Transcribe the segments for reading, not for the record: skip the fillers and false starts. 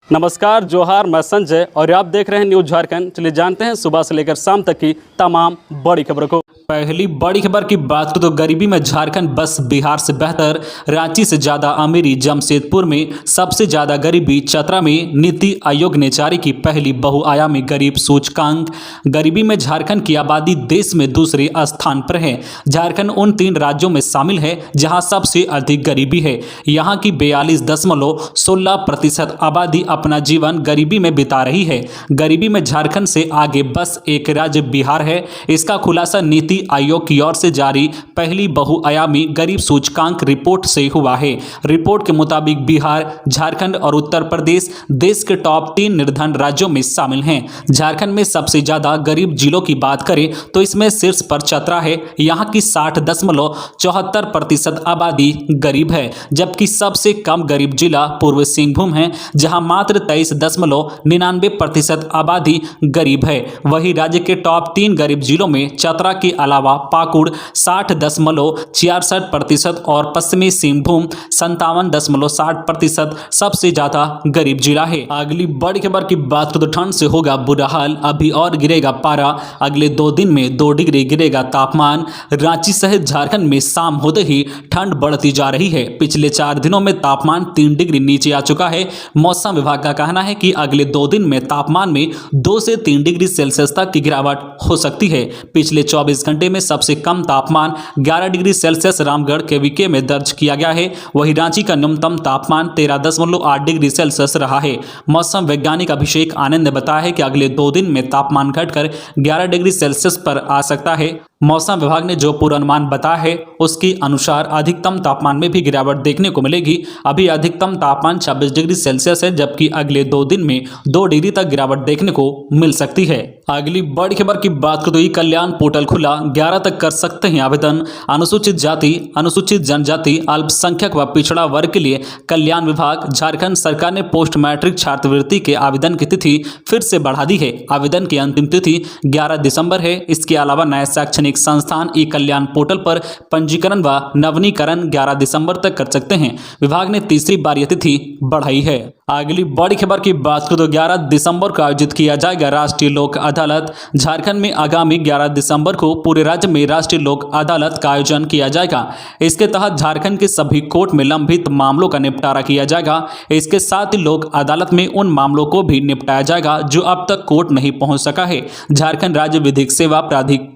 नमस्कार, जोहार, मैं संजय और आप देख रहे हैं न्यूज झारखंड। चलिए जानते हैं सुबह से लेकर शाम तक की तमाम बड़ी खबरों को। पहली बड़ी खबर की बात करें तो गरीबी में झारखंड बस बिहार से बेहतर, रांची से ज्यादा अमीरी जमशेदपुर में, सबसे ज्यादा गरीबी चतरा में। नीति आयोग ने जारी की पहली बहुआयामी गरीब सूचकांक। गरीबी में झारखंड की आबादी देश में दूसरे स्थान पर है। झारखंड उन 3 राज्यों में शामिल है जहां सबसे अधिक गरीबी है। यहां की 42.16% आबादी अपना जीवन गरीबी में बिता रही है। गरीबी में झारखंड से आगे बस एक राज्य बिहार है। इसका खुलासा नीति आयोग की ओर से जारी पहली बहुआयामी गरीब सूचकांक रिपोर्ट से हुआ है। रिपोर्ट के मुताबिक बिहार, झारखंड और उत्तर प्रदेश देश के टॉप 3 निर्धन राज्यों में शामिल हैं। झारखंड में सबसे ज्यादा गरीब जिलों की बात करें तो इसमें शीर्ष पर चतरा है। यहाँ की 60.74% आबादी गरीब है, जबकि सबसे कम गरीब जिला पूर्वी सिंहभूम है, जहां मात्र 23.99% आबादी गरीब है। वही राज्य के टॉप 3 गरीब जिलों में चतरा के अलावा पाकुड़ 60.66% और पश्चिमी सिंहभूम 57.60% सबसे ज्यादा गरीब जिला है। अगली बड़ी खबर की बात करें तो ठंड से होगा बुरा हाल, अभी और गिरेगा पारा। अगले 2 दिन में 2 डिग्री गिरेगा तापमान। रांची सहित झारखंड में शाम होते ही ठंड बढ़ती जा रही है। पिछले 4 दिनों में तापमान 3 डिग्री नीचे आ चुका है। मौसम विभाग का कहना है कि अगले 2 दिन में तापमान में 2 से 3 डिग्री सेल्सियस तक की गिरावट हो सकती है। पिछले 24 घंटे में सबसे कम तापमान 11 डिग्री सेल्सियस रामगढ़ केवीके में दर्ज किया गया है। वहीं रांची का न्यूनतम तापमान 13.8 डिग्री सेल्सियस रहा है। मौसम वैज्ञानिक अभिषेक आनंद ने बताया है कि अगले 2 दिन में तापमान घटकर 11 डिग्री सेल्सियस पर आ सकता है। मौसम विभाग ने जो पूर्वानुमान बताया है उसके अनुसार अधिकतम तापमान में भी गिरावट देखने को मिलेगी। अभी अधिकतम तापमान 26 डिग्री सेल्सियस है, जबकि अगले 2 दिन में 2 डिग्री तक गिरावट देखने को मिल सकती है। अगली बड़ी खबर की बात करें तो ई कल्याण पोर्टल खुला, 11 तक कर सकते हैं आवेदन। अनुसूचित जाति, अनुसूचित जनजाति, अल्पसंख्यक व पिछड़ा वर्ग के लिए कल्याण विभाग झारखंड सरकार ने पोस्ट मैट्रिक छात्रवृत्ति के आवेदन की तिथि फिर से बढ़ा दी है। आवेदन की अंतिम तिथि 11 दिसंबर है। इसके अलावा नए शैक्षणिक संस्थान ई कल्याण पोर्टल पर पंजीकरण व नवीनीकरण 11 दिसंबर तक कर सकते हैं। विभाग ने तीसरी बार यह तिथि बढ़ाई है। अगली बड़ी खबर की बात करें तो 11 दिसंबर को आयोजित किया जाएगा राष्ट्रीय लोक अदालत। झारखंड में आगामी 11 दिसंबर को पूरे राज्य में राष्ट्रीय लोक अदालत का आयोजन किया जाएगा। इसके तहत झारखंड के सभी कोर्ट में लंबित मामलों का निपटारा किया जाएगा। इसके साथ ही लोक अदालत में उन मामलों को भी निपटाया जाएगा जो अब तक कोर्ट नहीं पहुंच सका है। झारखंड राज्य विधिक सेवा प्राधिकरण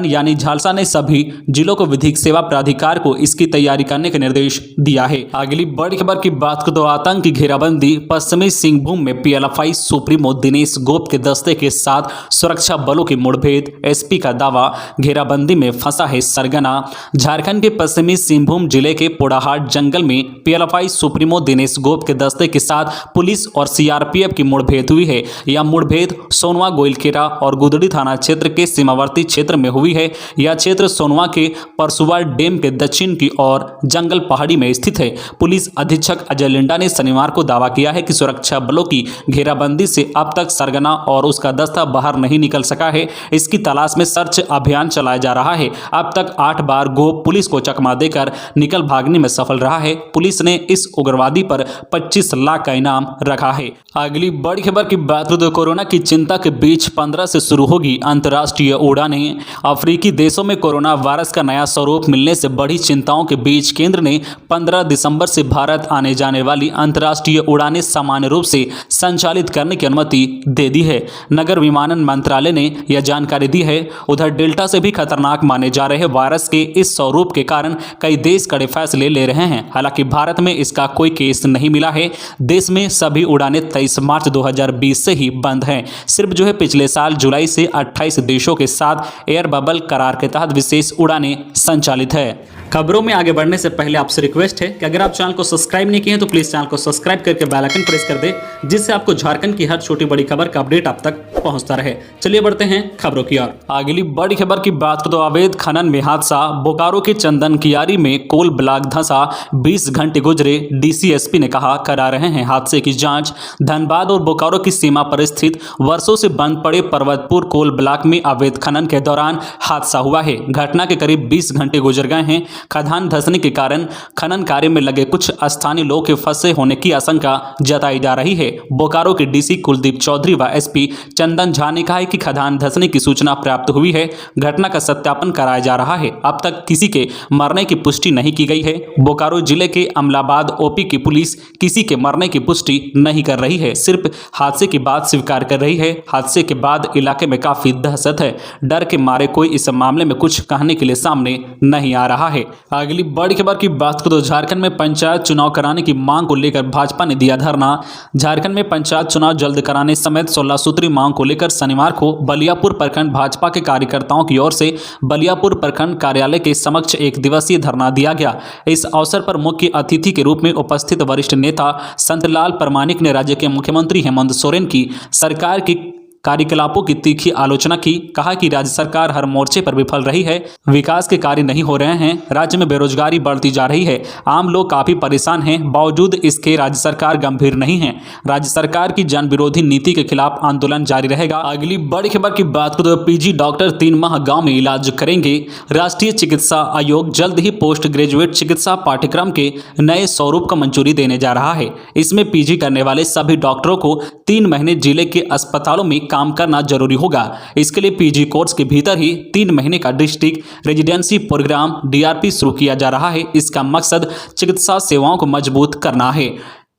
यानी झालसा ने सभी जिलों को विधिक सेवा प्राधिकार को इसकी तैयारी करने का निर्देश दिया है। अगली बड़ी खबर की बात करें तो आतंक की घेराबंदी, पश्चिमी सिंहभूम में पीएलएफआई सुप्रीमो दिनेश गोप के दस्ते के साथ सुरक्षा बलों की मुठभेड़। एसपी का दावा, घेराबंदी में फंसा है सरगना। झारखंड के पश्चिमी सिंहभूम जिले के पोड़ाहाट जंगल में पीएलएफआई सुप्रीमो दिनेश गोप के दस्ते के साथ पुलिस और सीआरपीएफ की मुठभेड़ हुई है। यह मुठभेड़ सोनवा, गोइलकेरा और गुदड़ी थाना क्षेत्र के सीमावर्ती क्षेत्र में हुई है। यह क्षेत्र सोनवा के परसुवा डैम के दक्षिण की ओर जंगल पहाड़ी में स्थित है। पुलिस अधीक्षक अजय लिंडा ने शनिवार को दावा किया है कि सुरक्षा बलों की घेराबंदी से अब तक सरगना और उसका दस्ता बाहर नहीं निकल सका है। इसकी तलाश में सर्च अभियान चलाया जा रहा है। अब तक 8 बार गोप पुलिस को चकमा देकर निकल भागने में सफल रहा है। पुलिस ने इस उग्रवादी पर 25 लाख का इनाम रखा है। अगली बड़ी खबर की बात करें तो कोरोना की चिंता के बीच 15 से शुरू होगी अंतर्राष्ट्रीय उड़ानें। अफ्रीकी देशों में कोरोना वायरस का नया स्वरूप मिलने से बड़ी चिंताओं के बीच केंद्र ने 15 दिसंबर से भारत आने जाने वाली अंतर्राष्ट्रीय उड़ानें सामान्य रूप से संचालित करने की अनुमति दे दी है। नगर विमानन मंत्रालय ने यह जानकारी दी है। उधर डेल्टा से भी खतरनाक माने जा रहे वायरस के इस स्वरूप के कारण कई देश कड़े फैसले ले रहे हैं। हालांकि भारत में इसका कोई केस नहीं मिला है। देश में सभी उड़ानें 23 मार्च 2020 से ही बंद हैं। सिर्फ पिछले साल जुलाई से 28 देशों के साथ एयर बबल करार के तहत विशेष उड़ानें संचालित है। खबरों में आगे बढ़ने से पहले आपसे रिक्वेस्ट है कि अगर आप चैनल को सब्सक्राइब नहीं किए हैं तो प्लीज चैनल को सब्सक्राइब करके बेल आइकन प्रेस कर दे, जिससे आपको झारखंड की हर छोटी बड़ी खबर का अपडेट आप तक पहुंचता रहे। चलिए बढ़ते हैं खबरों की ओर। अगली बड़ी खबर की बात करें तो अवैध खनन में हादसा, बोकारो के चंदन कियारी में कोल ब्लॉक धंसा, 20 घंटे गुजरे। डीसीएसपी ने कहा करा रहे हैं हादसे की जांच। धनबाद और बोकारो की सीमा पर स्थित वर्षों से बंद पड़े पर्वतपुर कोल ब्लॉक में अवैध खनन के दौरान दौरान हादसा हुआ है। घटना के करीब 20 घंटे गुजर गए हैं। खदान धंसने के कारण खनन कार्य में लगे कुछ स्थानीय लोगों के फंसे होने की आशंका जताई जा रही है। बोकारो के डीसी कुलदीप चौधरी व एसपी चंदन झा ने कहा है कि खदान धंसने की सूचना प्राप्त हुई है। घटना का सत्यापन कराया जा रहा है। अब तक किसी के मरने की पुष्टि नहीं की गई है। बोकारो जिले के अमलाबाद ओपी की पुलिस किसी के मरने की पुष्टि नहीं कर रही है, सिर्फ हादसे की बात स्वीकार कर रही है। हादसे के बाद इलाके में काफी दहशत है। डर के मारे कोई इस मामले में कुछ कहने के लिए सामने नहीं आ रहा है। अगली बड़ी खबर की बात करें तो झारखंड में पंचायत चुनाव कराने की मांग को लेकर भाजपा ने दिया धरना। झारखंड में पंचायत चुनाव जल्द कराने समेत 16 सूत्री मांग को लेकर शनिवार को बलियापुर प्रखंड भाजपा के कार्यकर्ताओं की ओर से बलियापुर प्रखंड कार्यालय के समक्ष एक दिवसीय धरना दिया गया। इस अवसर पर मुख्य अतिथि के रूप में उपस्थित वरिष्ठ नेता संतलाल प्रमाणिक ने राज्य के मुख्यमंत्री हेमंत सोरेन की सरकार की कार्यकलापों की तीखी आलोचना की। कहा कि राज्य सरकार हर मोर्चे पर विफल रही है, विकास के कार्य नहीं हो रहे हैं, राज्य में बेरोजगारी बढ़ती जा रही है, आम लोग काफी परेशान हैं, बावजूद इसके राज्य सरकार गंभीर नहीं है। राज्य सरकार की जन विरोधी नीति के खिलाफ आंदोलन जारी रहेगा। अगली बड़ी खबर की बात करें तो पीजी डॉक्टर 3 माह गाँव में इलाज करेंगे। राष्ट्रीय चिकित्सा आयोग जल्द ही पोस्ट ग्रेजुएट चिकित्सा पाठ्यक्रम के नए स्वरूप को मंजूरी देने जा रहा है। इसमें पीजी करने वाले सभी डॉक्टरों को 3 महीने जिले के अस्पतालों में काम करना जरूरी होगा। इसके लिए पीजी कोर्स के भीतर ही 3 महीने का डिस्ट्रिक्ट रेजिडेंसी प्रोग्राम डीआरपी शुरू किया जा रहा है। इसका मकसद चिकित्सा सेवाओं को मजबूत करना है।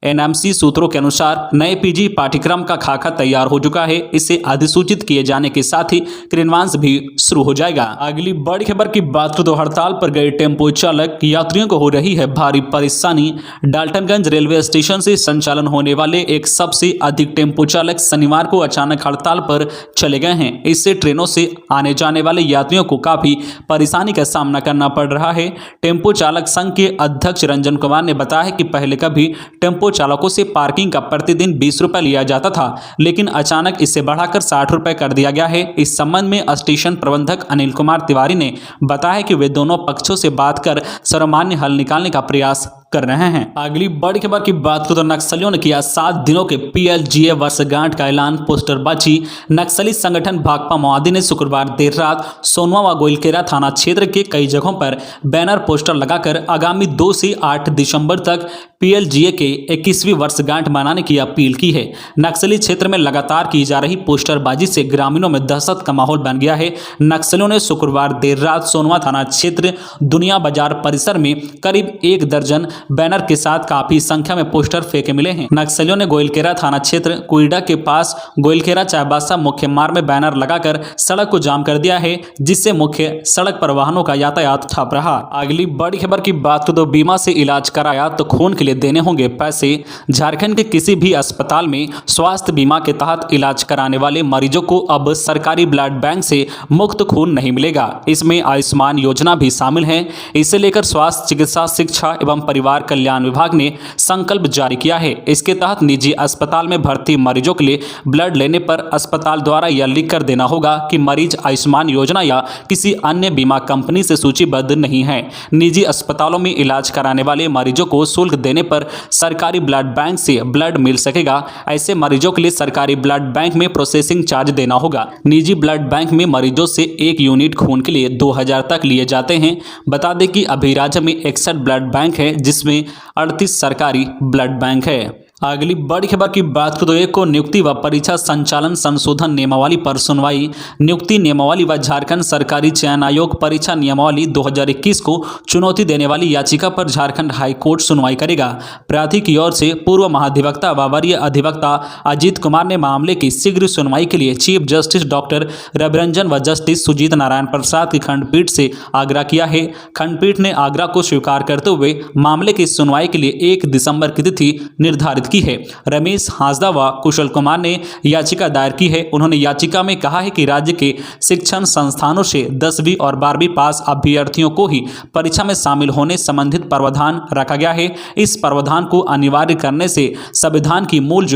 एनएमसी सूत्रों के अनुसार नए पीजी पाठ्यक्रम का खाका तैयार हो चुका है। इसे अधिसूचित किए जाने के साथ ही क्रियान्वयन भी शुरू हो जाएगा। अगली बड़ी खबर की बात करें तो हड़ताल पर गए टेम्पो चालक यात्रियों को हो रही है भारी परेशानी। डाल्टनगंज रेलवे स्टेशन से संचालन होने वाले एक सबसे अधिक टेम्पो चालक शनिवार को अचानक हड़ताल पर चले गए हैं। इससे ट्रेनों से आने जाने वाले यात्रियों को काफी परेशानी का सामना करना पड़ रहा है। टेम्पो चालक संघ के अध्यक्ष रंजन कुमार ने बताया कि पहले कभी टेम्पो चालकों से पार्किंग का प्रतिदिन 20 रुपए लिया जाता था, लेकिन अचानक इसे बढ़ाकर 60 रुपए कर दिया गया है। इस संबंध में स्टेशन प्रबंधक अनिल कुमार तिवारी ने बताया कि वे दोनों पक्षों से बात कर सर्वमान्य हल निकालने का प्रयास कर रहे हैं। अगली बड़ी खबर की बात करें तो नक्सलियों ने किया 7 दिनों के पीएलजीए वर्षगांठ का ऐलान, पोस्टरबाजी। नक्सली संगठन भाकपा माओवादी ने शुक्रवार देर रात सोनवा व गोइलकेरा थाना क्षेत्र के कई जगहों पर बैनर पोस्टर लगाकर आगामी 2 से 8 दिसंबर तक पीएलजीए के 21वीं वर्षगांठ मनाने की अपील की है। नक्सली क्षेत्र में लगातार की जा रही पोस्टरबाजी से ग्रामीणों में दहशत का माहौल बन गया है। नक्सलियों ने शुक्रवार देर रात सोनवा थाना क्षेत्र दुनिया बाजार परिसर में करीब 1 दर्जन बैनर के साथ काफी संख्या में पोस्टर फेंके मिले हैं। नक्सलियों ने गोइलकेरा थाना क्षेत्र कुईडा के पास गोइलकेरा चाईबासा मुख्य मार्ग में बैनर लगाकर सड़क को जाम कर दिया है, जिससे मुख्य सड़क पर वाहनों का यातायात ठप रहा। अगली बड़ी खबर की बात करें तो बीमा से इलाज कराया तो खून के लिए देने होंगे पैसे। झारखंड के किसी भी अस्पताल में स्वास्थ्य बीमा के तहत इलाज कराने वाले मरीजों को अब सरकारी ब्लड बैंक से मुफ्त खून नहीं मिलेगा। इसमें आयुष्मान योजना भी शामिल है। इसे लेकर स्वास्थ्य, चिकित्सा, शिक्षा एवं परिवार कल्याण विभाग ने संकल्प जारी किया है। इसके तहत निजी अस्पताल में भर्ती मरीजों के लिए ब्लड लेने पर अस्पताल द्वारा यह लिख कर देना होगा कि मरीज आयुष्मान योजना या किसी अन्य बीमा कंपनी से सूचीबद्ध नहीं है। निजी अस्पतालों में इलाज कराने वाले मरीजों को शुल्क देने पर सरकारी ब्लड बैंक से ब्लड मिल सकेगा। ऐसे मरीजों के लिए सरकारी ब्लड बैंक में प्रोसेसिंग चार्ज देना होगा। निजी ब्लड बैंक में मरीजों से 1 यूनिट खून के लिए 2000 तक लिए जाते हैं। बता दें कि अभी राज्य में 61 ब्लड बैंक है, जिसमें 38 सरकारी ब्लड बैंक है। अगली बड़ी खबर की बात करें तो एक को नियुक्ति व परीक्षा संचालन संशोधन नियमावली पर सुनवाई। नियुक्ति नियमावली व झारखंड सरकारी चयन आयोग परीक्षा नियमावली 2021 को चुनौती देने वाली याचिका पर झारखंड हाई कोर्ट सुनवाई करेगा। प्रार्थी की ओर से पूर्व महाधिवक्ता व वरीय अधिवक्ता अजीत कुमार ने मामले की शीघ्र सुनवाई के लिए चीफ जस्टिस डॉक्टर रविरंजन व जस्टिस सुजीत नारायण प्रसाद की खंडपीठ से आग्रह किया है। खंडपीठ ने आग्रह को स्वीकार करते हुए मामले की सुनवाई के लिए 1 दिसंबर की तिथि निर्धारित की है। रमेश हांसदा व कुशल कुमार ने याचिका दायर की है। उन्होंने याचिका में कहा है कि राज्य के शिक्षण संस्थानों से 10वीं और 12वीं पास अभ्यर्थियों को ही परीक्षा में शामिल होने संबंधित प्रावधान रखा गया है। इस प्रावधान को अनिवार्य करने से संविधान की मूल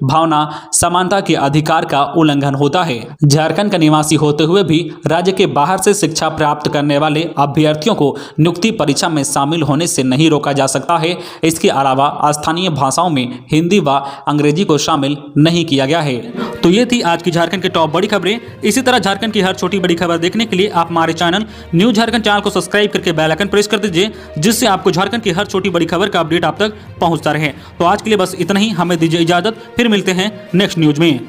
भावना समानता के अधिकार का उल्लंघन होता है। झारखंड का निवासी होते हुए भी राज्य के बाहर से शिक्षा प्राप्त करने वाले अभ्यर्थियों को नियुक्ति परीक्षा में शामिल होने से नहीं रोका जा सकता है। इसके अलावा स्थानीय भाषाओं में हिंदी व अंग्रेजी को शामिल नहीं किया गया है। तो तो ये थी आज की झारखंड की टॉप बड़ी खबरें। इसी तरह झारखंड की हर छोटी बड़ी खबर देखने के लिए आप हमारे चैनल न्यूज झारखंड चैनल को सब्सक्राइब करके बेल आइकन प्रेस कर दीजिए, जिससे आपको झारखंड की हर छोटी बड़ी खबर का अपडेट आप तक पहुंचता रहे। तो आज के लिए बस इतना ही, हमें दीजिए इजाजत, फिर मिलते हैं नेक्स्ट न्यूज में।